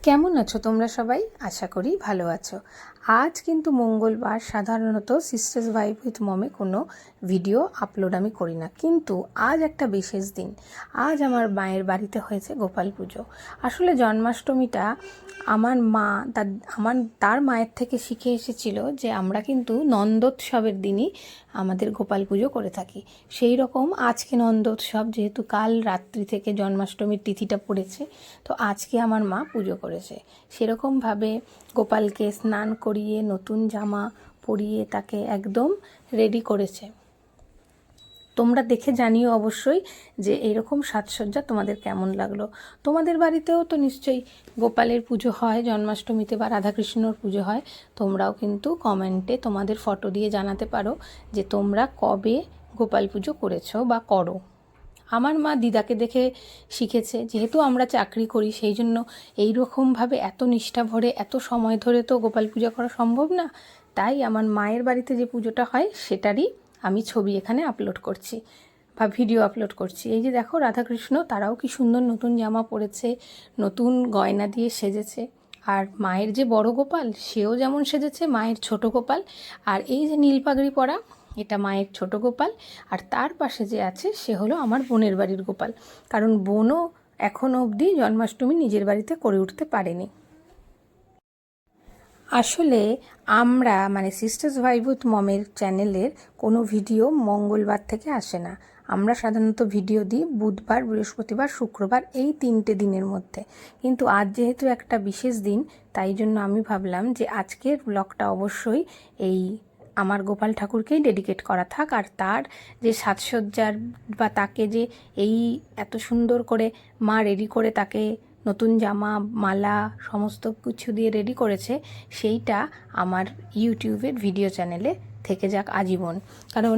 কেমন আছো তোমরা সবাই? আশা করি ভালো আছো। আজ কিন্তু মঙ্গলবার, সাধারণত সিস্টার্স ভাইব উইথ মমে কোনো ভিডিও আপলোড আমি করি না, কিন্তু আজ একটা বিশেষ দিন। আজ আমার মায়ের বাড়িতে হয়েছে গোপাল পুজো। আসলে জন্মাষ্টমীটা আমার মা তার মায়ের থেকে শিখে এসেছিল যে আমরা কিন্তু নন্দোৎসবের দিনই আমাদের গোপাল পুজো করে থাকি। সেই রকম আজকে নন্দোৎসব, যেহেতু কাল রাত্রি থেকে জন্মাষ্টমীর তিথিটা পড়েছে, তো আজকে আমার মা পুজো করেছে। সেরকমভাবে গোপালকে স্নান করিয়ে নতুন জামা পরিয়ে তাকে একদম রেডি করেছে। তোমরা দেখে জানিও অবশ্যই যে এইরকম সাজসজ্জা তোমাদের কেমন লাগলো। তোমাদের বাড়িতেও তো নিশ্চয়ই গোপালের পুজো হয় জন্মাষ্টমীতে, বা রাধাকৃষ্ণর পুজো হয়। তোমরাও কিন্তু কমেন্টে তোমাদের ফটো দিয়ে জানাতে পারো যে তোমরা কবে গোপাল পুজো করেছো বা করো। আমার মা দিদাকে দেখে শিখেছে। যেহেতু আমরা চাকরি করি, সেই জন্য এইরকমভাবে এত নিষ্ঠা ভরে এত সময় ধরে তো গোপাল পূজা করা সম্ভব না। তাই আমার মায়ের বাড়িতে যে পুজোটা হয় সেটারই আমি ছবি এখানে আপলোড করছি বা ভিডিও আপলোড করছি। এই যে দেখো রাধাকৃষ্ণ, তারাও কি সুন্দর নতুন জামা পরেছে, নতুন গয়না দিয়ে সেজেছে। আর মায়ের যে বড় গোপাল, সেও যেমন সেজেছে মায়ের ছোট গোপাল। আর এই যে নীল পাগড়ি পরা, এটা মায়ের ছোট গোপাল। আর তার পাশে যে আছে সে হলো আমার বোনের বাড়ির গোপাল, কারণ বোনও এখনও অবধি জন্মাষ্টমী নিজের বাড়িতে করে উঠতে পারেনি। আসলে আমরা সিস্টার্স ভাইব উইথ মমের চ্যানেলের কোনো ভিডিও মঙ্গলবার থেকে আসে না। আমরা সাধারণত ভিডিও দিই বুধবার, বৃহস্পতিবার, শুক্রবার, এই 3টে দিনের মধ্যে। কিন্তু আজ যেহেতু একটা বিশেষ দিন, তাই জন্য আমি ভাবলাম যে আজকের ব্লগটা অবশ্যই এই আমার গোপাল ঠাকুরকেই ডেডিকেট করা থাক। আর তার যে সাজসজ্জার বা তাকে যে এই এত সুন্দর করে মা রেডি করে তাকে নতুন জামা, মালা সমস্ত কিছু দিয়ে রেডি করেছে, সেইটা আমার ইউটিউবের ভিডিও চ্যানেলে থেকে যাক আজীবন। কারণ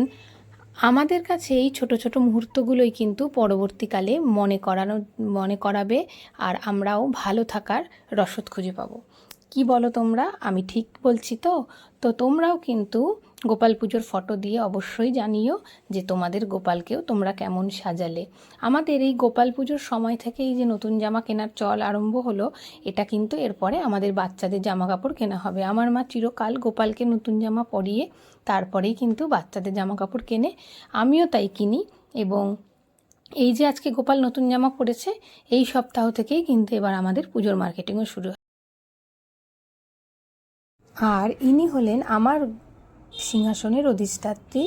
আমাদের কাছে এই ছোট ছোট মুহূর্তগুলোই কিন্তু পরবর্তীকালে মনে করাবে, আর আমরাও ভালো থাকার রসদ খুঁজে পাবো। কি বলো তোমরা? আমি ঠিক বলছি তো? তো তোমরাও কিন্তু গোপাল পুজোর ফটো দিয়ে অবশ্যই জানিও যে তোমাদের গোপালকেও তোমরা কেমন সাজালে। আমাদের এই গোপাল পুজোর সময় থেকেই যে নতুন জামা কেনার চল আরম্ভ হলো, এটা কিন্তু এরপরে আমাদের বাচ্চাদের জামা কাপড় কেনা হবে। আমার মা চিরকাল গোপালকে নতুন জামা পরিয়ে তারপরেই কিন্তু বাচ্চাদের জামা কাপড় কেনে, আমিও তাই কিনি। এবং এই যে আজকে গোপাল নতুন জামা পরেছে, এই সপ্তাহ থেকেই কিন্তু এবার আমাদের পুজোর মার্কেটিংও শুরু। আর ইনি হলেন আমার সিংহাসনের অধিষ্ঠাত্রী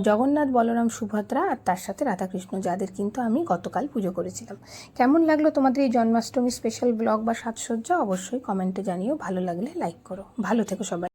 জগন্নাথ, বলরাম, সুভদ্রা, আর তার সাথে রাধাকৃষ্ণ, যাদের কিন্তু আমি গতকাল পুজো করেছিলাম। কেমন লাগলো তোমাদের এই জন্মাষ্টমী স্পেশাল ব্লগ বা সাজসজ্জা? অবশ্যই কমেন্টে জানিও। ভালো লাগলে লাইক করো। ভালো থেকো সবাই।